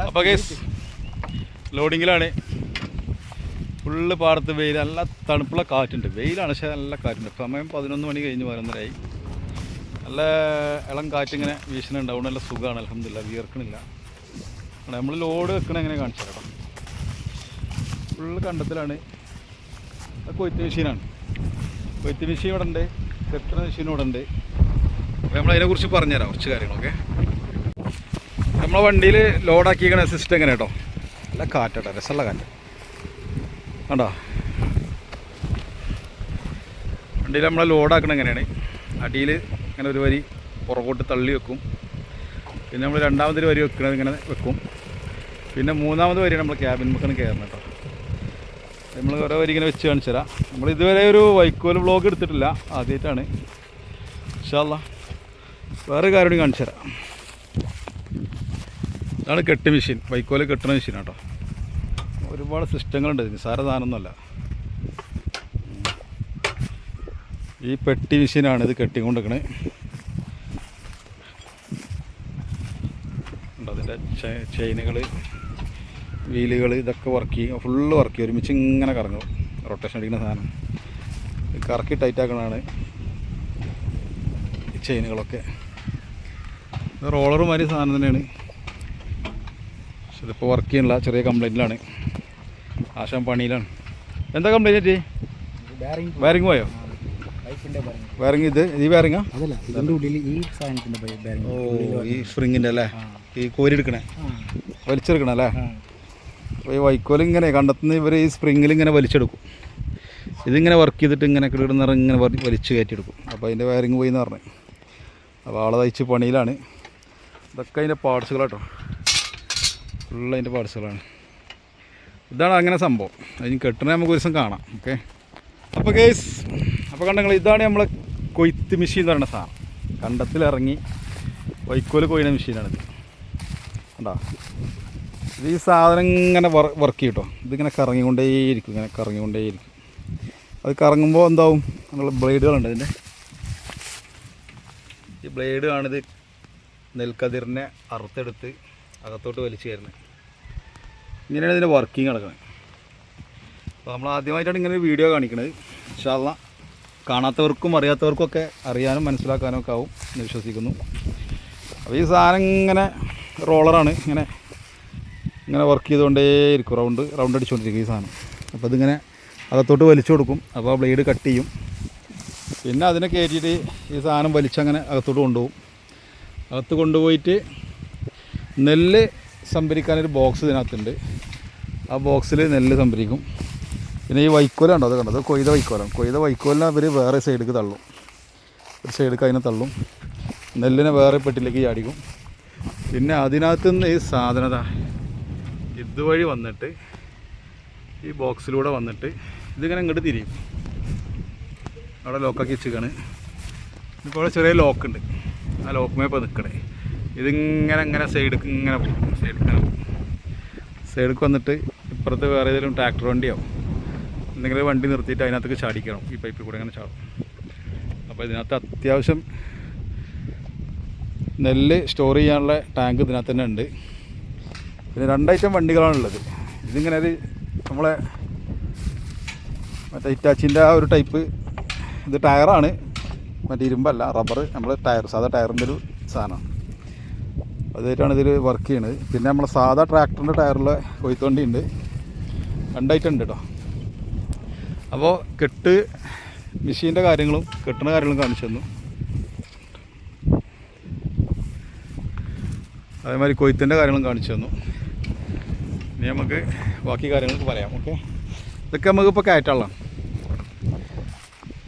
അപ്പോൾ case ലോഡിങ്ങിലാണ്. Full പാടത്ത് വെയിൽ, നല്ല തണുപ്പുള്ള കാറ്റുണ്ട്. വെയിലാണ് പക്ഷേ നല്ല കാറ്റുണ്ട്. സമയം 11 മണി കഴിഞ്ഞ് 11:30. നല്ല ഇളം കാറ്റിങ്ങനെ വീശുന്നുണ്ടാവും. നല്ല സുഖമാണ്, അൽഹംദുലില്ലാ. വിയർക്കണില്ല. നമ്മൾ ലോഡ് വെക്കണ എങ്ങനെ കാണിച്ചു തരാം. ഫുള്ള് കണ്ടത്തിലാണ്. കൊയ്ത്ത് മെഷീനാണ്. കൊയ്ത്ത് മെഷീൻ ഇവിടെ ഉണ്ട്, കെട്ടുന്ന മെഷീൻ ഇവിടെ ഉണ്ട്. അപ്പോൾ നമ്മളതിനെക്കുറിച്ച് പറഞ്ഞുതരാം കുറച്ച് കാര്യങ്ങളൊക്കെ. നമ്മളെ വണ്ടിയിൽ ലോഡാക്കിയിരിക്കണ സിസ്റ്റം എങ്ങനെ കേട്ടോ. നല്ല കാറ്റാട്ടോ, രസമുള്ള കാറ്റ് കണ്ടോ. വണ്ടിയിൽ നമ്മളെ ലോഡാക്കണ എങ്ങനെയാണ്, അടിയിൽ ഇങ്ങനെ ഒരു വരി പുറകോട്ട് തള്ളി വെക്കും. പിന്നെ നമ്മൾ രണ്ടാമതൊരു വരി വെക്കണത് ഇങ്ങനെ വെക്കും. പിന്നെ മൂന്നാമത് വരി നമ്മൾ ക്യാബിൻ മുക്കാണ് കയറണം കേട്ടോ. നമ്മൾ ഓരോ വരി ഇങ്ങനെ വെച്ച് കാണിച്ചു തരാം. നമ്മൾ ഇതുവരെ ഒരു വൈക്കോൽ വ്ളോഗ് എടുത്തിട്ടില്ല, ആദ്യമായിട്ടാണ്. ഇൻഷാ അല്ലാഹ് വേറെ കാര്യം കാണിച്ചു തരാം. ഇതാണ് കെട്ട് മെഷീൻ, വൈക്കോൽ കെട്ടുന്ന മെഷീൻ കേട്ടോ. ഒരുപാട് സിസ്റ്റങ്ങളുണ്ട് ഇതിന്, സാര സാധനമൊന്നുമല്ല. ഈ പെട്ടി മെഷീനാണ് ഇത് കെട്ടിക്കൊണ്ടിരിക്കണത്. അതിൻ്റെ ചെയിനുകൾ, വീലുകൾ ഇതൊക്കെ വർക്ക് ചെയ്യും. ഫുള്ള് വർക്ക് ചെയ്യും. ഒരുമിച്ച് ഇങ്ങനെ കറങ്ങും. റൊട്ടേഷൻ അടിക്കുന്ന സാധനം കറക്കി ടൈറ്റാക്കണതാണ് ഈ ചെയിനുകളൊക്കെ. റോളർ മാതിരി സാധനം തന്നെയാണ്. പക്ഷെ ഇതിപ്പോൾ വർക്ക് ചെയ്യുന്നില്ല, ചെറിയ കംപ്ലൈൻറ്റിലാണ്. ആശാൻ പണിയിലാണ്. എന്താ കംപ്ലൈൻറ്റ്? വയറിങ് പോയോ? വയറിങ് ഈ വയറിങ്ങാ? ഓ, ഈ സ്പ്രിങ്ങിൻ്റെ അല്ലേ, ഈ കോരിയെടുക്കണേ, വലിച്ചെടുക്കണേ അല്ലേ. അപ്പോൾ ഈ വൈക്കോൽ ഇങ്ങനെ കണ്ടെത്തുന്ന ഇവർ ഈ സ്പ്രിങ്ങിൽ ഇങ്ങനെ വലിച്ചെടുക്കും. ഇതിങ്ങനെ വർക്ക് ചെയ്തിട്ട് ഇങ്ങനെ കിടന്നിറ ഇങ്ങനെ വലിച്ച് കയറ്റിയെടുക്കും. അപ്പോൾ അതിൻ്റെ വയറിങ് പോയി എന്ന് പറഞ്ഞു. അപ്പോൾ ആളെ തയ്ച്ച് പണിയിലാണ്. ഇതൊക്കെ അതിൻ്റെ പാർട്സുകളാട്ടോ, ഫുള്ള് അതിൻ്റെ പാർട്സുകളാണ്. ഇതാണ് അങ്ങനെ സംഭവം. അതിന് കെട്ടണ നമുക്ക് ഒരു ദിവസം കാണാം. ഓക്കെ. അപ്പോൾ കേസ്, അപ്പോൾ കണ്ടെങ്കിൽ ഇതാണ് നമ്മളെ കൊയ്ത്ത് മെഷീൻ എന്ന് പറയുന്ന സാധനം. കണ്ടത്തിലിറങ്ങി വൈക്കോൽ കൊയ്യുന്ന മെഷീനാണിത്. കണ്ടോ, ഇത് ഈ സാധനം ഇങ്ങനെ വർക്ക് ചെയ്യും കേട്ടോ. ഇതിങ്ങനെ കറങ്ങിക്കൊണ്ടേയിരിക്കും, ഇങ്ങനെ കറങ്ങിക്കൊണ്ടേയിരിക്കും. അത് കറങ്ങുമ്പോൾ എന്താവും, നമ്മൾ ബ്ലേഡുകളുണ്ട് ഇതിൻ്റെ. ഈ ബ്ലേഡ് ആണിത് നെൽക്കതിറിനെ അറുത്തെടുത്ത് അകത്തോട്ട് വലിച്ചു കയറുന്നത്. ഇങ്ങനെയാണ് ഇതിൻ്റെ വർക്കിംഗ് നടക്കുന്നത്. അപ്പോൾ നമ്മൾ ആദ്യമായിട്ടാണ് ഇങ്ങനെ ഒരു വീഡിയോ കാണിക്കുന്നത്. ഇൻഷാ അല്ലാഹ് കാണാത്തവർക്കും അറിയാത്തവർക്കൊക്കെ അറിയാനും മനസ്സിലാക്കാനും ഒക്കെ ആവും എന്ന് വിശ്വസിക്കുന്നു. അപ്പോൾ ഈ സാധനം ഇങ്ങനെ റോളറാണ്, ഇങ്ങനെ വർക്ക് ചെയ്തുകൊണ്ടേയിരിക്കും. റൗണ്ട് അടിച്ചുകൊണ്ടിരിക്കും ഈ സാധനം. അപ്പോൾ ഇതിങ്ങനെ അകത്തോട്ട് വലിച്ചു കൊടുക്കും. അപ്പോൾ ആ ബ്ലേഡ് കട്ട് ചെയ്യും. പിന്നെ അതിനെ കയറ്റിയിട്ട് ഈ സാധനം വലിച്ചങ്ങനെ അകത്തോട്ട് കൊണ്ടുപോകും. അകത്ത് കൊണ്ടുപോയിട്ട് നെല്ല് സംഭരിക്കാനൊരു ബോക്സ് ഇതിനകത്തുണ്ട്. ആ ബോക്സിൽ നെല്ല് സംഭരിക്കും. പിന്നെ ഈ വൈക്കോലുണ്ടോ, അത് കണ്ടോ, അത് കൊയ്ത വൈക്കോലാണ്. കൊയ്ത വൈക്കോലിനെ അവർ വേറെ സൈഡിലേക്ക് തള്ളും. ഒരു സൈഡിലേക്ക് അതിനെ തള്ളും. നെല്ലിനെ വേറെ പെട്ടിലേക്ക് ചാടിക്കും. പിന്നെ അതിനകത്ത് നിന്ന് ഈ സാധനത ഇതുവഴി വന്നിട്ട് ഈ ബോക്സിലൂടെ വന്നിട്ട് ഇതിങ്ങനെ ഇങ്ങോട്ട് തിരിയും. അവിടെ ലോക്കാക്കി വെച്ചിരിക്കുകയാണ്. ഇപ്പോൾ അവിടെ ചെറിയ ലോക്കുണ്ട്. ആ ലോക്കുമേ ഇപ്പോൾ നിൽക്കണേ. ഇതിങ്ങനെ സൈഡിലേക്ക് ഇങ്ങനെ പോകും. സൈഡിലേക്ക് വന്നിട്ട് ഇപ്പുറത്ത് വേറെ ഏതെങ്കിലും ട്രാക്ടർ വണ്ടിയോ എന്തെങ്കിലും വണ്ടി നിർത്തിയിട്ട് അതിനകത്തേക്ക് ചാടിക്കണം. ഈ പൈപ്പിൽ കൂടെ അങ്ങനെ ചാടും. അപ്പോൾ ഇതിനകത്ത് അത്യാവശ്യം നെല്ല് സ്റ്റോർ ചെയ്യാനുള്ള ടാങ്ക് ഇതിനകത്ത് തന്നെ ഉണ്ട്. പിന്നെ 2 ഐറ്റം വണ്ടികളാണുള്ളത്. ഇതിങ്ങനെ ഒരു നമ്മളെ മറ്റേ ഇറ്റാച്ചിൻ്റെ ആ ഒരു ടൈപ്പ്, ഇത് ടയറാണ്, മറ്റേ ഇരുമ്പല്ല, റബ്ബർ. നമ്മൾ സാധാ ടയറിൻ്റെ ഒരു സാധനമാണ്. അതായിട്ടാണ് ഇതിൽ വർക്ക് ചെയ്യണത്. പിന്നെ നമ്മളെ സാധാ ട്രാക്ടറിൻ്റെ ടയറുള്ള കൊയ്ത്തുവണ്ടി ഉണ്ട്. 2 ഐറ്റം ഉണ്ട് കേട്ടോ. അപ്പോൾ കെട്ട് മെഷീൻ്റെ കാര്യങ്ങളും കെട്ടുന്ന കാര്യങ്ങളും കാണിച്ചു തന്നു. അതേമാതിരി കൊയ്ത്തിൻ്റെ കാര്യങ്ങളും കാണിച്ചു തന്നു. ഇനി നമുക്ക് ബാക്കി കാര്യങ്ങൾക്ക് പറയാം. ഓക്കെ. ഇതൊക്കെ നമുക്കിപ്പോൾ കയറ്റാനുള്ളതാണ്.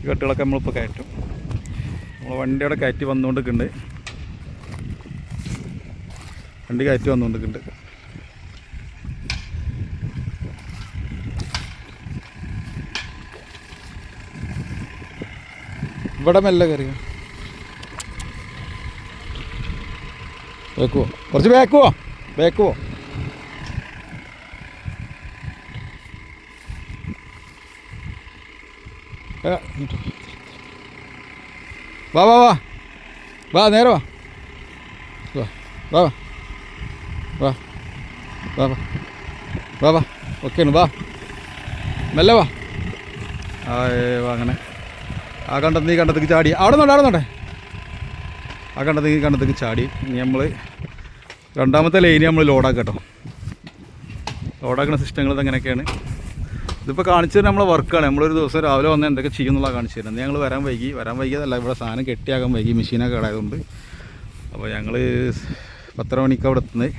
ഈ കെട്ടുകളൊക്കെ നമ്മളിപ്പോൾ കയറ്റും. നമ്മൾ വണ്ടി അവിടെ കയറ്റി വന്നുകൊണ്ടിരിക്കുന്നുണ്ട്. വണ്ടി കയറ്റി വന്നുകൊണ്ടിരിക്കുന്നുണ്ട്. ഇവിടെ മെല്ലെ കയറിയോ, ബേക്കുവോ, കുറച്ച് ബേക്കുവോ. വാ നേരെ വാ. വാ വാ വാ വാ ഓക്കെയാണ് വാ മെല്ലെ വാ വാ അങ്ങനെ ആ കണ്ടത്ത് ഈ കണ്ടത്തേക്ക് ചാടി അവിടെ നോട്ടെ ആ കണ്ടത്തേക്ക് ചാടി ഇനി നമ്മൾ രണ്ടാമത്തെ ലൈന് നമ്മൾ ലോഡാക്കാം കേട്ടോ. ലോഡാക്കുന്ന സിസ്റ്റങ്ങൾ അങ്ങനെയൊക്കെയാണ്. ഇതിപ്പോൾ കാണിച്ചു തരുന്ന നമ്മളെ വർക്കാണ്. നമ്മളൊരു ദിവസം രാവിലെ വന്ന് എന്തൊക്കെ ചെയ്യുന്നുള്ള കാണിച്ചു തരുന്നത്. ഞങ്ങൾ വരാൻ വൈകിയതല്ല, ഇവിടെ സാധനം കെട്ടിയാകാൻ വൈകി, മെഷീനൊക്കെ ഇടായതുകൊണ്ട്. അപ്പോൾ ഞങ്ങൾ 10 മണിക്ക് അവിടെ എത്തുന്നത്.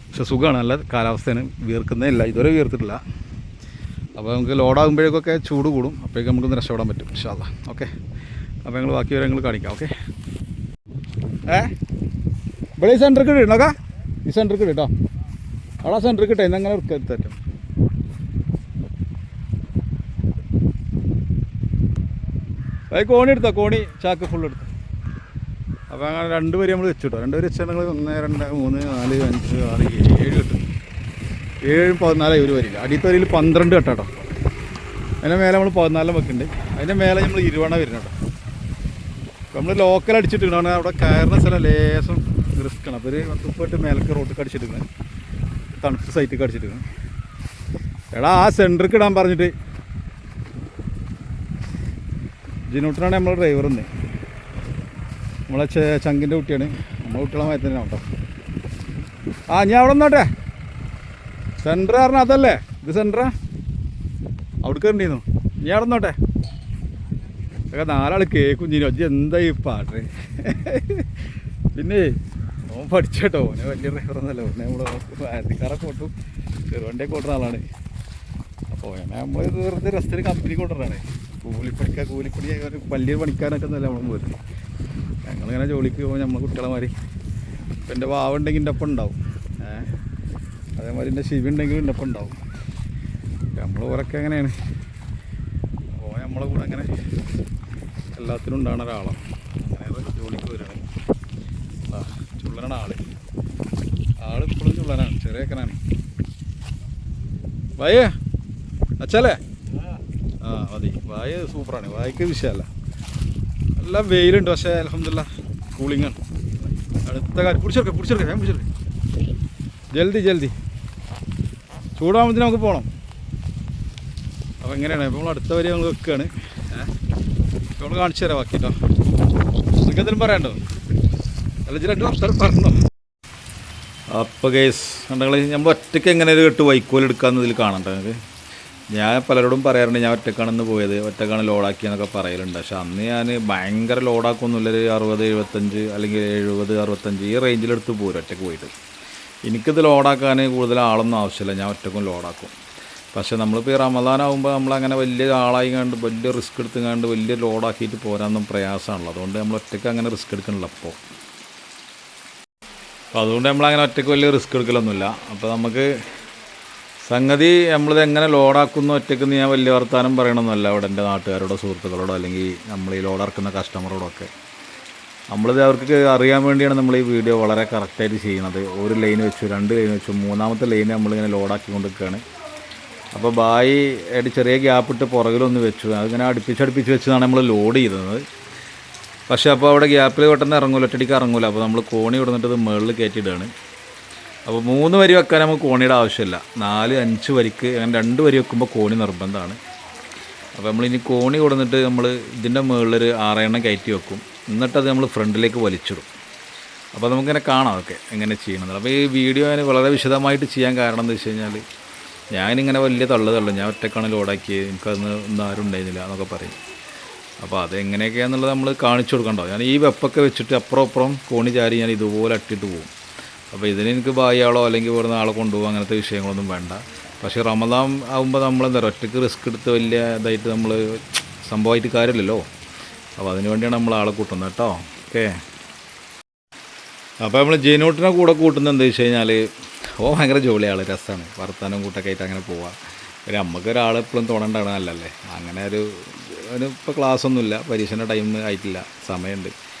പക്ഷെ സുഖമാണ്, നല്ല കാലാവസ്ഥയാണ്, വീർക്കുന്നതില്ല, ഇതുവരെ വീർത്തിട്ടില്ല. അപ്പോൾ നമുക്ക് ലോഡാകുമ്പോഴേക്കൊക്കെ ചൂട് കൂടും, അപ്പോഴേക്കും നമുക്കൊന്ന് രക്ഷപ്പെടാൻ പറ്റും ഇൻഷാ അല്ലാ. ഓക്കെ, അപ്പോൾ ഞങ്ങൾ ബാക്കി വിവരങ്ങൾ കാണിക്കാം. ഓക്കെ, ഇവിടെ ഈ സെൻറ്റർക്ക് ഇടണോക്കാ, ഈ സെൻറ്റർക്ക് ഇട്ടോ, അവിടെ ആ സെൻറ്റർക്ക് ഇട്ടേ, ഇന്നങ്ങനെ എടുക്കത്തറ്റും. അത് കോണി എടുത്തോ, കോണി ചാക്ക് ഫുൾ എടുത്തോ. അപ്പോൾ അങ്ങനെ 2 വരി നമ്മൾ വെച്ചിട്ടോ. 2 വരി വെച്ചാൽ നിങ്ങൾ 1 2 3 4 5 6 7 കിട്ടും. 7 14 1 വരില്ല. അടിയത്തെ വരിയിൽ 12 കെട്ടോ. അതിൻ്റെ മേലെ നമ്മൾ 14 വെക്കുന്നുണ്ട്. അതിൻ്റെ മേലെ നമ്മൾ 20 വരുന്ന കേട്ടോ. അപ്പോൾ നമ്മൾ ലോക്കൽ അടിച്ചിട്ടാണ് അവിടെ കയറുന്ന സ്ഥലം ലേശം റിസ്ക്കാണ്. അപ്പോൾ ഒരു 10 മേലക്ക് റോട്ടിൽ അടിച്ചിട്ടിരിക്കുന്നത്, തണുപ്പ് സൈറ്റിൽ അടിച്ചിട്ടിരിക്കുന്നത്. എടാ ആ സെൻറ്റർക്ക് ഇടാൻ പറഞ്ഞിട്ട് ജിനൂട്ടനാണ് നമ്മളെ ഡ്രൈവർ എന്ന്. നമ്മളെ ചങ്കിൻ്റെ കുട്ടിയാണ്, നമ്മളെ കുട്ടികളെ മാറ്റി തന്നെ കേട്ടോ. ആ ഞാൻ അവിടെ നിന്നോട്ടെ, സെൻറ്റർ പറഞ്ഞാൽ അതല്ലേ, ഇത് സെൻറ്ററാ, അവിടെ കയറിയിരുന്നു. ഞാൻ അവിടെ നിന്നോട്ടെ. ഒക്കെ 4 ആൾ കേൾക്കും ചെയ്യും. അജ്ജ് എന്താ ഈ പാട്ട്. പിന്നെ ഓൻ പഠിച്ചേട്ടോ, ഓനെ വലിയ ഡ്രൈവറൊന്നുമല്ല, ഓനെ നമ്മൾ ആയിരത്തിക്കാരൊക്കെ ഓട്ടും, ചെറുവണ്ടിയൊക്കെ ഓട്ടുന്ന ആളാണ്. അപ്പോൾ നമ്മൾ വെറുതെ രസത്തിന് കമ്പനി കൊണ്ടുവരാണ്. കൂലിപ്പണി വലിയ പണിക്കാരനൊക്കെ ഒന്നുമല്ല നമ്മൾ പോരുന്നത്. ഞങ്ങളിങ്ങനെ ജോലിക്ക് പോകുമ്പോൾ നമ്മൾ കുട്ടികളെ മാതിരി. ഇപ്പം എൻ്റെ വാവുണ്ടെങ്കിൽ എൻ്റെ ഒപ്പം ഉണ്ടാവും, അതേമാതിരി എൻ്റെ ശിവ ഉണ്ടെങ്കിലും എൻ്റെ ഒപ്പം ഉണ്ടാവും. നമ്മൾ ഓരൊക്കെ എങ്ങനെയാണ്, അപ്പോൾ നമ്മളെ കൂടെ അങ്ങനെ എല്ലാത്തിനും ഉണ്ടാകുന്ന ഒരാളാണ്. അങ്ങനെ ജോലിക്ക് വരികയാണ്. ചുള്ളനാണ് ആളിപ്പോഴും ചുള്ളനാണ്, ചെറിയക്കനാണ്. വായേ അച്ഛല്ലേ, ആ മതി. വായ സൂപ്പറാണ്, വായക്ക് വിഷയമല്ല. നല്ല വെയിലുണ്ട്, പക്ഷേ അൽഹംദുലില്ലാ കൂളിങ്ങാണ്. അടുത്ത കാര്യം പിടിച്ചെടുക്കാം ജൽദി ചൂടാകുമ്പോഴത്തേന് നമുക്ക് പോകണം. അപ്പോൾ എങ്ങനെയാണ് ഇപ്പോൾ നമ്മൾ അടുത്ത വരി നമ്മൾ വെക്കുകയാണ്. ഇപ്പോൾ നമ്മൾ കാണിച്ചു തരാം ബാക്കി കേട്ടോ. നിങ്ങൾക്ക് എന്തെങ്കിലും പറയാനുണ്ടോ? അല്ല 2 വർഷം പറഞ്ഞോ. അപ്പോൾ ഗൈസ് കണ്ടെങ്കിൽ നമ്മൾ ഒറ്റയ്ക്ക് എങ്ങനെ ഒരു കെട്ട് വൈക്കോലെടുക്കാമെന്നതിൽ കാണണ്ട. നിങ്ങൾക്ക് ഞാൻ പലരോടും പറയാറുണ്ട്, ഞാൻ ഒറ്റക്കാണെന്ന് പോയത്, ഒറ്റക്കാണ് ലോഡാക്കി എന്നൊക്കെ പറയലുണ്ട്. പക്ഷെ അന്ന് ഞാൻ ഭയങ്കര ലോഡാക്കൊന്നുമില്ല, 60 75 അല്ലെങ്കിൽ 70 65 ഈ റേഞ്ചിലെടുത്ത് പോരും ഒറ്റയ്ക്ക് പോയിട്ട്. എനിക്കിത് ലോഡാക്കാൻ കൂടുതൽ ആളൊന്നും ആവശ്യമില്ല, ഞാൻ ഒറ്റക്കും ലോഡാക്കും. പക്ഷേ നമ്മളിപ്പോൾ ഈ റമദാനാകുമ്പോൾ നമ്മളങ്ങനെ വലിയ ആളായി കണ്ട് വലിയ റിസ്ക് എടുത്തുകൊണ്ട് വലിയ ലോഡാക്കിയിട്ട് പോരാനൊന്നും പ്രയാസമാണല്ലോ. അതുകൊണ്ട് നമ്മൾ ഒറ്റയ്ക്ക് അങ്ങനെ റിസ്ക് എടുക്കണില്ല അപ്പോൾ. അപ്പോൾ അതുകൊണ്ട് നമ്മളങ്ങനെ ഒറ്റയ്ക്ക് വലിയ റിസ്ക് എടുക്കലൊന്നുമില്ല. അപ്പോൾ നമുക്ക് സംഗതി നമ്മളിത് എങ്ങനെ ലോഡാക്കുന്നു ഒറ്റയ്ക്ക് ഞാൻ വലിയ വർത്താനം പറയണമെന്നല്ല അവിടെ എൻ്റെ നാട്ടുകാരോടോ സുഹൃത്തുക്കളോടോ അല്ലെങ്കിൽ നമ്മൾ ഈ ലോഡിറക്കുന്ന കസ്റ്റമറോടൊക്കെ. നമ്മളിത് അവർക്ക് അറിയാൻ വേണ്ടിയാണ് നമ്മൾ ഈ വീഡിയോ വളരെ കറക്റ്റായിട്ട് ചെയ്യുന്നത്. 1 ലൈൻ വെച്ചു, 2 ലൈൻ വെച്ചു, 3ാമത്തെ ലൈൻ നമ്മളിങ്ങനെ ലോഡാക്കി കൊണ്ടിരിക്കുകയാണ്. അപ്പോൾ ബായി ആയിട്ട് ചെറിയ ഗ്യാപ്പിട്ട് പുറകിലൊന്ന് വെച്ചു, അതിങ്ങനെ അടുപ്പിച്ച് വെച്ചതാണ് നമ്മൾ ലോഡ് ചെയ്തത്. പക്ഷേ അപ്പോൾ അവിടെ ഗ്യാപ്പിൽ പെട്ടെന്ന് ഇറങ്ങൂല, ഒറ്റടിക്ക് ഇറങ്ങൂല. അപ്പോൾ നമ്മൾ കോണി കൊടുത്തിട്ട് ഇത് മുകളിൽ കയറ്റിയിടുകയാണ്. അപ്പോൾ 3 വരി വെക്കാൻ നമുക്ക് കോണിയുടെ ആവശ്യമില്ല, 4 5 വരിക്ക് അങ്ങനെ 2 വരി വെക്കുമ്പോൾ കോണി നിർബന്ധമാണ്. അപ്പോൾ നമ്മളിനി കോണി കൊടുത്തിട്ട് നമ്മൾ ഇതിൻ്റെ മുകളിലൊരു 6 എണ്ണം കയറ്റി വെക്കും, എന്നിട്ടത് നമ്മൾ ഫ്രണ്ടിലേക്ക് വലിച്ചിടും. അപ്പോൾ നമുക്കിങ്ങനെ കാണാം അതൊക്കെ എങ്ങനെ ചെയ്യണമെന്ന്. അപ്പോൾ ഈ വീഡിയോ ഞാൻ വളരെ വിശദമായിട്ട് ചെയ്യാൻ കാരണം എന്താ വെച്ച് കഴിഞ്ഞാൽ ഞാനിങ്ങനെ വലിയ തള്ളും, ഞാൻ ഒറ്റക്കാണ് ലോഡാക്കിയത്, എനിക്കതൊന്ന് ഒന്നും ആരും ഉണ്ടായിരുന്നില്ല എന്നൊക്കെ പറയും. അപ്പോൾ അതെങ്ങനെയൊക്കെയാണെന്നുള്ളത് നമ്മൾ കാണിച്ചു കൊടുക്കണ്ടോ. ഞാൻ ഈ വെപ്പൊക്കെ വെച്ചിട്ട് അപ്പുറം കോണി ചാരി ഞാൻ ഇതുപോലെ അട്ടിട്ട് പോകും. അപ്പോൾ ഇതിന് എനിക്ക് ബായിയാളോ അല്ലെങ്കിൽ ഇവിടുന്ന് ആളെ കൊണ്ടുപോകും, അങ്ങനത്തെ വിഷയങ്ങളൊന്നും വേണ്ട. പക്ഷേ റമദാൻ ആകുമ്പോൾ നമ്മളെന്താ പറയുക, ഒറ്റയ്ക്ക് റിസ്ക് എടുത്ത് വലിയ ഇതായിട്ട് നമ്മൾ സംഭവമായിട്ട് കാര്യമില്ലല്ലോ. അപ്പോൾ അതിന് വേണ്ടിയാണ് നമ്മൾ ആളെ കൂട്ടുന്നത് കേട്ടോ. ഓക്കെ, അപ്പോൾ നമ്മൾ ജെനൂട്ടിനെ കൂടെ കൂട്ടുന്നത് എന്താ വെച്ച് കഴിഞ്ഞാൽ ഭയങ്കര ജോലിയാണ്, രസമാണ്, വർത്താനം കൂട്ടൊക്കെ ആയിട്ട് അങ്ങനെ പോവാം. ഒരു നമുക്ക് ഒരാൾ എപ്പോഴും തോന്നേണ്ടതാണ് നല്ലല്ലേ. അങ്ങനെ ഇപ്പോൾ ക്ലാസ്സൊന്നുമില്ല, പരീക്ഷേൻ്റെ ടൈം ആയിട്ടില്ല, സമയമുണ്ട്.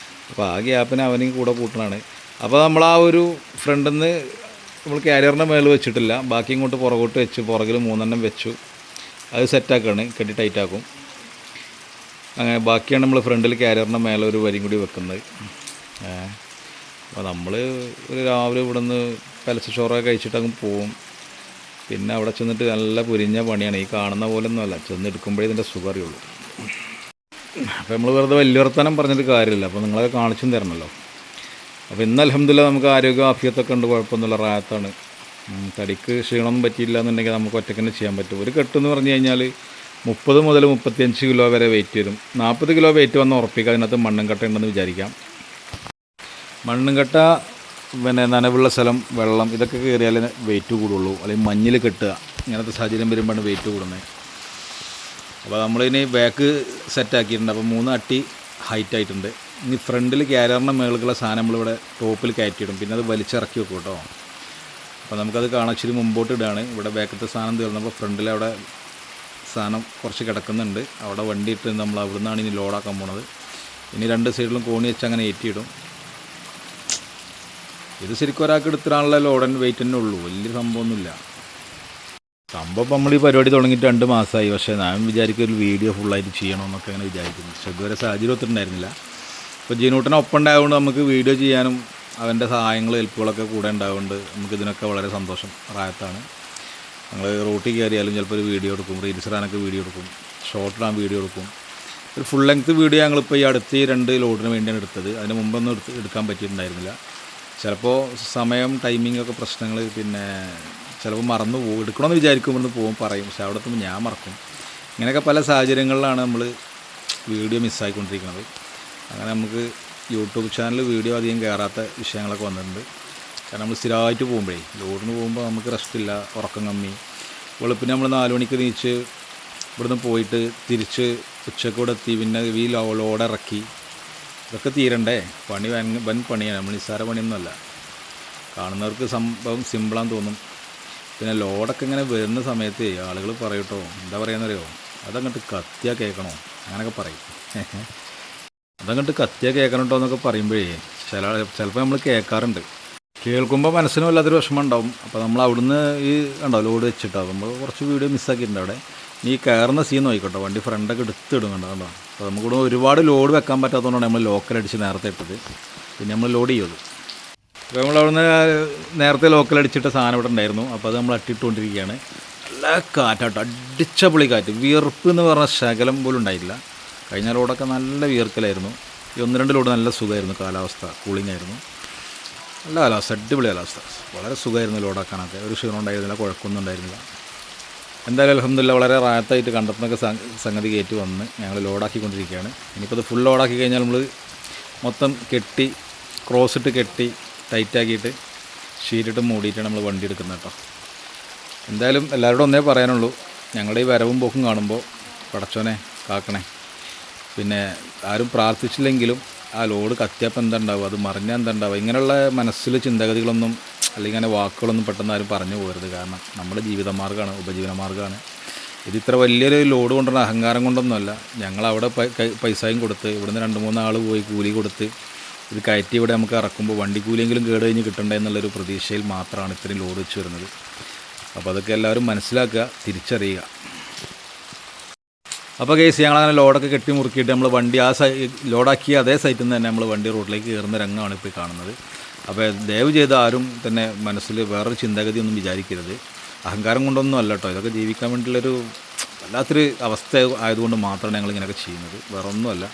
അപ്പോൾ ആ ഗ്യാപ്പിന് അവനും കൂടെ കൂട്ടണതാണ്. അപ്പോൾ നമ്മൾ ആ ഒരു ഫ്രണ്ടിൽ നിന്ന് നമ്മൾ ക്യാരിയറിൻ്റെ മേളിൽ വെച്ചിട്ടില്ല, ബാക്കി ഇങ്ങോട്ട് പുറകോട്ട് വെച്ച് പുറകിൽ 3 എണ്ണം വെച്ചു, അത് സെറ്റാക്കുകയാണ്, കെട്ടി ടൈറ്റാക്കും. അങ്ങനെ ബാക്കിയാണ് നമ്മൾ ഫ്രണ്ടിൽ ക്യാരിയറിൻ്റെ മേലെ ഒരു വരിയും കൂടി വെക്കുന്നത്. അപ്പോൾ നമ്മൾ ഒരു രാവിലെ ഇവിടെ നിന്ന് പലസ് ചോറൊക്കെ കഴിച്ചിട്ട് അങ്ങ് പോവും. പിന്നെ അവിടെ ചെന്നിട്ട് നല്ല പൊരിഞ്ഞ പണിയാണ്. ഈ കാണുന്ന പോലെ ഒന്നുമല്ല, ചെന്നെടുക്കുമ്പോഴേ ഇതിൻ്റെ സുഖം അറിയുള്ളൂ. അപ്പോൾ നമ്മൾ വെറുതെ വലിയ വർത്തമാനം പറഞ്ഞിട്ട് കാര്യമില്ല, അപ്പോൾ നിങ്ങളൊക്കെ കാണിച്ചും തരണമല്ലോ. അപ്പോൾ ഇന്ന് അൽഹംദുലില്ലാ നമുക്ക് ആരോഗ്യ ആഫിയത്തൊക്കെ ഉണ്ട്, കുഴപ്പമൊന്നുമില്ല, റാഹത്താണ്. തടിക്ക് ക്ഷീണമൊന്നും പറ്റിയില്ല എന്നുണ്ടെങ്കിൽ നമുക്ക് ഒറ്റയ്ക്ക് തന്നെ ചെയ്യാൻ പറ്റും. ഒരു കെട്ടെന്ന് പറഞ്ഞു കഴിഞ്ഞാൽ 30 മുതൽ 35 കിലോ വരെ വെയിറ്റ് വരും. 40 കിലോ വെയിറ്റ് വന്ന് ഉറപ്പിക്കുക. അതിനകത്ത് മണ്ണും കട്ട ഉണ്ടെന്ന് വിചാരിക്കാം. മണ്ണും കട്ട, പിന്നെ നനവുള്ള സ്ഥലം, വെള്ളം, ഇതൊക്കെ കയറിയാലേ വെയിറ്റ് കൂടുള്ളൂ. അല്ലെങ്കിൽ മഞ്ഞിൽ കെട്ടുക, ഇങ്ങനത്തെ സാഹചര്യം വരുമ്പോഴാണ് വെയിറ്റ് കൂടുന്നത്. അപ്പോൾ നമ്മളിനി ബാക്ക് സെറ്റാക്കിയിട്ടുണ്ട്. അപ്പോൾ 3 അടി ഹൈറ്റ് ആയിട്ടുണ്ട്. ഇനി ഫ്രണ്ടിൽ ക്യാരിയറിൻ്റെ മുകളിലുള്ള സാധനം നമ്മളിവിടെ ടോപ്പിൽ കയറ്റിയിടും. പിന്നെ അത് വലിച്ചിറക്കി വെക്കും കേട്ടോ. അപ്പോൾ നമുക്കത് കാണാൻ ഇച്ചിരി മുമ്പോട്ട് ഇടുകയാണ്. ഇവിടെ ബാക്കത്തെ സാധനം തീർന്നപ്പോൾ ഫ്രണ്ടിൽ അവിടെ സാധനം കുറച്ച് കിടക്കുന്നുണ്ട്. അവിടെ വണ്ടി ഇട്ട് നമ്മൾ അവിടെ നിന്നാണ് ഇനി ലോഡാക്കാൻ പോണത്. ഇനി 2 സൈഡിലും കോണി വെച്ച് അങ്ങനെ ഏറ്റിയിടും. ഇത് ശരിക്കും ഒരാൾക്ക് എടുത്തിടാനുള്ള ലോഡ് ആൻഡ് വെയിറ്റ് തന്നെ ഉള്ളൂ, വലിയ സംഭവമൊന്നുമില്ല. സംഭവം നമ്മൾ ഈ പരിപാടി തുടങ്ങിയിട്ട് 2 മാസമായി. പക്ഷേ ഞാൻ വിചാരിക്കും ഒരു വീഡിയോ ഫുള്ളായിട്ട് ചെയ്യണമെന്നൊക്കെ അങ്ങനെ വിചാരിക്കുന്നു. പക്ഷേ ഇതുവരെ സാഹചര്യം ഒത്തിട്ടുണ്ടായിരുന്നില്ല. ഇപ്പോൾ ജീനൂട്ടനെ ഒപ്പം ഉണ്ടായതുകൊണ്ട് നമുക്ക് വീഡിയോ ചെയ്യാനും അവൻ്റെ സഹായങ്ങൾ ഹെൽപ്പുകളൊക്കെ കൂടെ ഉണ്ടായതുകൊണ്ട് നമുക്കിതിനൊക്കെ വളരെ സന്തോഷം, റാഹത്താണ്. ഞങ്ങൾ റോട്ടിൽ കയറിയാലും ചിലപ്പോൾ ഒരു വീഡിയോ എടുക്കും, റീൽസ് ഇടാനൊക്കെ വീഡിയോ എടുക്കും, ഷോർട്ട് ഇടാൻ വീഡിയോ എടുക്കും. ഒരു ഫുൾ ലെങ്ത് വീഡിയോ ഞങ്ങളിപ്പോൾ ഈ അടുത്ത് 2 ലോഡിന് വേണ്ടിയാണ് എടുത്തത്. അതിന് മുമ്പൊന്നും എടുക്കാൻ പറ്റിയിട്ടുണ്ടായിരുന്നില്ല. ചിലപ്പോൾ സമയം, ടൈമിംഗ് ഒക്കെ പ്രശ്നങ്ങൾ, പിന്നെ ചിലപ്പോൾ മറന്നു പോകും. എടുക്കണമെന്ന് വിചാരിക്കും, ഇവിടുന്ന് പോകും പറയും, പക്ഷേ അവിടെ എത്തുമ്പോൾ ഞാൻ മറക്കും. ഇങ്ങനെയൊക്കെ പല സാഹചര്യങ്ങളിലാണ് നമ്മൾ വീഡിയോ മിസ്സായിക്കൊണ്ടിരിക്കുന്നത്. അങ്ങനെ നമുക്ക് യൂട്യൂബ് ചാനൽ വീഡിയോ അധികം കയറാത്ത വിഷയങ്ങളൊക്കെ വന്നിട്ടുണ്ട്. കാരണം നമ്മൾ സ്ഥിരമായിട്ട് പോകുമ്പോഴേ, ലോഡിന് പോകുമ്പോൾ നമുക്ക് റെസ്റ്റില്ല, ഉറക്കം കമ്മി. വെളുപ്പിന് നമ്മൾ 4 മണിക്ക് നീച്ച് ഇവിടുന്ന് പോയിട്ട് തിരിച്ച് ഉച്ചക്കൂടെ എത്തി, പിന്നെ ഈ ലോഡ് ഇറക്കി, ഇതൊക്കെ തീരണ്ടേ. പണി വൻ പണിയാണ്, നമ്മൾ നിസ്സാര പണിയൊന്നുമല്ല. കാണുന്നവർക്ക് സംഭവം സിമ്പിളാന്ന് തോന്നും. പിന്നെ ലോഡൊക്കെ ഇങ്ങനെ വരുന്ന സമയത്ത് ആളുകൾ പറയൂട്ടോ, എന്താ പറയുന്നറിയോ, അതങ്ങോട്ട് കത്തിയാൽ കേൾക്കണോ, അങ്ങനെയൊക്കെ പറയും. അതങ്ങോട്ട് കത്തിയാൽ കേൾക്കണം കേട്ടോ എന്നൊക്കെ പറയുമ്പോഴേ ചിലപ്പോൾ നമ്മൾ കേൾക്കാറുണ്ട്. കേൾക്കുമ്പോൾ മനസ്സിനും വല്ലാത്തൊരു വിഷമം ഉണ്ടാവും. അപ്പോൾ നമ്മൾ അവിടുന്ന് ഈ ഉണ്ടോ ലോഡ് വെച്ചിട്ടാവും, നമ്മൾ കുറച്ച് വീഡിയോ മിസ്സാക്കിയിട്ടുണ്ട് അവിടെ. ഈ കയറുന്ന സീൻ നോക്കിക്കോട്ടോ, വണ്ടി ഫ്രണ്ടൊക്കെ എടുത്തിടും കണ്ടോ. അപ്പോൾ നമുക്കിവിടെ ഒരുപാട് ലോഡ് വെക്കാൻ പറ്റാത്തതുകൊണ്ടാണ് നമ്മൾ ലോക്കൽ അടിച്ച് നേരത്തെ ഇട്ടത്. പിന്നെ നമ്മൾ ലോഡ് ചെയ്യുന്നത്. അപ്പോൾ നമ്മളവിടുന്ന് നേരത്തെ ലോക്കൽ അടിച്ചിട്ട സാധനം ഇവിടെ ഉണ്ടായിരുന്നു. അപ്പോൾ അത് നമ്മൾ അട്ടിട്ടുകൊണ്ടിരിക്കുകയാണ്. നല്ല കാറ്റാട്ടോ, അടിച്ച പൊളി കാറ്റ്. വിയർപ്പ് എന്ന് പറഞ്ഞ ശകലം പോലും ഉണ്ടായില്ല. കഴിഞ്ഞ ലോഡൊക്കെ നല്ല വിയർക്കലായിരുന്നു. ഈ 1-2 ലോഡ് നല്ല സുഖമായിരുന്നു, കാലാവസ്ഥ കൂളിംഗ് ആയിരുന്നു, നല്ല കാലാവസ്ഥ, അടിപൊളി കാലാവസ്ഥ, വളരെ സുഖമായിരുന്നു ലോഡാക്കാനൊക്കെ. ഒരു ക്ഷീണം ഉണ്ടായിരുന്നില്ല, കുഴപ്പമൊന്നും ഉണ്ടായിരുന്നില്ല. എന്തായാലും അൽഹംദുലില്ലാ വളരെ റാഹത്തായിട്ട് കണ്ടെത്തുന്നൊക്കെ സംഗതി കയറ്റി വന്ന് ഞങ്ങൾ ലോഡാക്കിക്കൊണ്ടിരിക്കുകയാണ്. ഇനിയിപ്പോൾ അത് ഫുൾ ലോഡാക്കി കഴിഞ്ഞാൽ നമ്മൾ മൊത്തം കെട്ടി, ക്രോസ് ഇട്ട് കെട്ടി ടൈറ്റാക്കിയിട്ട് ഷീറ്റിട്ട് മൂടിയിട്ടാണ് നമ്മൾ വണ്ടി എടുക്കുന്നത് കേട്ടോ. എന്തായാലും എല്ലാവരോടും ഒന്നേ പറയാനുള്ളൂ, ഞങ്ങളുടെ ഈ വരവും പോക്കും കാണുമ്പോൾ പടച്ചോനെ കാക്കണേ. പിന്നെ ആരും പ്രാർത്ഥിച്ചില്ലെങ്കിലും ആ ലോഡ് കത്തിയപ്പോൾ എന്താ ഉണ്ടാവുക, അത് മറിഞ്ഞാൽ എന്താ ഉണ്ടാവുക, ഇങ്ങനെയുള്ള മനസ്സിൽ ചിന്തഗതികളൊന്നും അല്ലെങ്കിൽ അങ്ങനെ വാക്കുകളൊന്നും പെട്ടെന്ന് ആരും പറഞ്ഞു പോകരുത്. കാരണം നമ്മുടെ ജീവിതമാർഗ്ഗമാണ്, ഉപജീവന മാർഗ്ഗമാണ്. ഇത് ഇത്ര വലിയൊരു ലോഡ് കൊണ്ടുള്ള അഹങ്കാരം കൊണ്ടൊന്നുമല്ല. ഞങ്ങളവിടെ പൈസയും കൊടുത്ത് ഇവിടുന്ന് 2-3 ആൾ പോയി കൂലി കൊടുത്ത് ഇത് കയറ്റി ഇവിടെ നമുക്ക് ഇറക്കുമ്പോൾ വണ്ടി കൂലിയെങ്കിലും കേട് കഴിഞ്ഞ് കിട്ടണ്ടേ എന്നുള്ളൊരു പ്രതീക്ഷയിൽ മാത്രമാണ് ഇത്രയും ലോഡ് വെച്ച് വരുന്നത്. അപ്പോൾ അതൊക്കെ എല്ലാവരും മനസ്സിലാക്കുക, തിരിച്ചറിയുക. അപ്പോൾ കേസ് ഞങ്ങളങ്ങനെ ലോഡൊക്കെ കെട്ടി മുറുക്കിയിട്ട് നമ്മൾ വണ്ടി ലോഡാക്കിയ അതേ സൈറ്റിൽ നിന്ന് തന്നെ നമ്മൾ വണ്ടി റോഡിലേക്ക് കയറുന്ന രംഗമാണ് ഇപ്പോൾ കാണുന്നത്. അപ്പോൾ ദയവ് ചെയ്ത് ആരും തന്നെ മനസ്സിൽ വേറൊരു ചിന്താഗതി ഒന്നും വിചാരിക്കരുത്. അഹങ്കാരം കൊണ്ടൊന്നും അല്ല കേട്ടോ, ഇതൊക്കെ ജീവിക്കാൻ വേണ്ടിയുള്ളൊരു വല്ലാത്തൊരു അവസ്ഥ ആയതുകൊണ്ട് മാത്രമാണ് ഞങ്ങൾ ഇങ്ങനെയൊക്കെ ചെയ്യുന്നത്, വേറെ ഒന്നുമല്ല.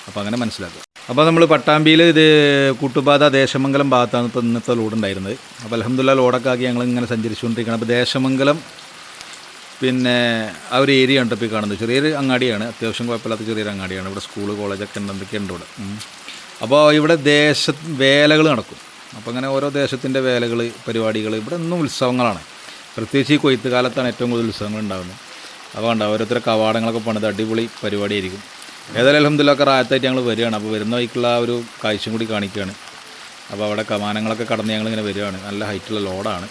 അപ്പോൾ അങ്ങനെ മനസ്സിലാക്കുക. അപ്പോൾ നമ്മൾ പട്ടാമ്പിയിൽ ഇത് കൂട്ടുപാത ദേശമംഗലം ഭാഗത്താണ് ഇപ്പോൾ ഇന്നത്തെ ലോഡ് ഉണ്ടായിരുന്നത്. അപ്പോൾ അൽഹംദുലില്ലാ ലോഡൊക്കെ ആക്കി ഞങ്ങൾ ഇങ്ങനെ സഞ്ചരിച്ചുകൊണ്ടിരിക്കുകയാണ്. അപ്പോൾ ദേശമംഗലം പിന്നെ ആ ഒരു ഏരിയ ഉണ്ട് ഇപ്പോൾ കാണുന്നത്. ചെറിയൊരു അങ്ങാടിയാണ്, അത്യാവശ്യം കുഴപ്പമില്ലാത്ത ചെറിയൊരു അങ്ങാടിയാണ്. ഇവിടെ സ്കൂൾ കോളേജൊക്കെ ഉണ്ട്, എന്തൊക്കെയുണ്ട് ഇവിടെ. അപ്പോൾ ഇവിടെ വേലകൾ നടക്കും. അപ്പോൾ അങ്ങനെ ഓരോ ദേശത്തിൻ്റെ വേലകൾ, പരിപാടികൾ, ഇവിടെ ഒന്നും ഉത്സവങ്ങളാണ്. പ്രത്യേകിച്ച് ഈ കൊയ്ത്ത് കാലത്താണ് ഏറ്റവും കൂടുതൽ ഉത്സവങ്ങൾ ഉണ്ടാകുന്നത്. അപ്പോൾ ഉണ്ട് ഓരോരുത്തർ കവാടങ്ങളൊക്കെ പണിത് അടിപൊളി പരിപാടിയായിരിക്കും. ഏതായാലും അൽഹംദുലില്ലാ ഒക്കെ റാഹത്തായിട്ട് ഞങ്ങൾ വരികയാണ്. അപ്പോൾ വരുന്ന വഴിക്കുള്ള ആ ഒരു കാഴ്ചയും കൂടി കാണിക്കുകയാണ്. അപ്പോൾ അവിടെ കമാനങ്ങളൊക്കെ കടന്ന് ഞങ്ങളിങ്ങനെ വരികയാണ്. നല്ല ഹൈറ്റുള്ള ലോഡാണ്.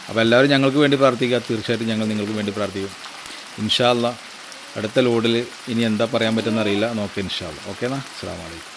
അപ്പോൾ എല്ലാവരും ഞങ്ങൾക്ക് വേണ്ടി പ്രാർത്ഥിക്കുക. തീർച്ചയായിട്ടും ഞങ്ങൾ നിങ്ങൾക്ക് വേണ്ടി പ്രാർത്ഥിക്കും. ഇൻഷാ അല്ലാഹ് അടുത്ത ലോഡിൽ ഇനി എന്താ പറയാൻ പറ്റുമെന്ന് അറിയില്ല, നോക്കാം ഇൻഷാ അല്ലാഹ്. ഓക്കെ എന്നാ, അസ്സലാമു അലൈക്കും.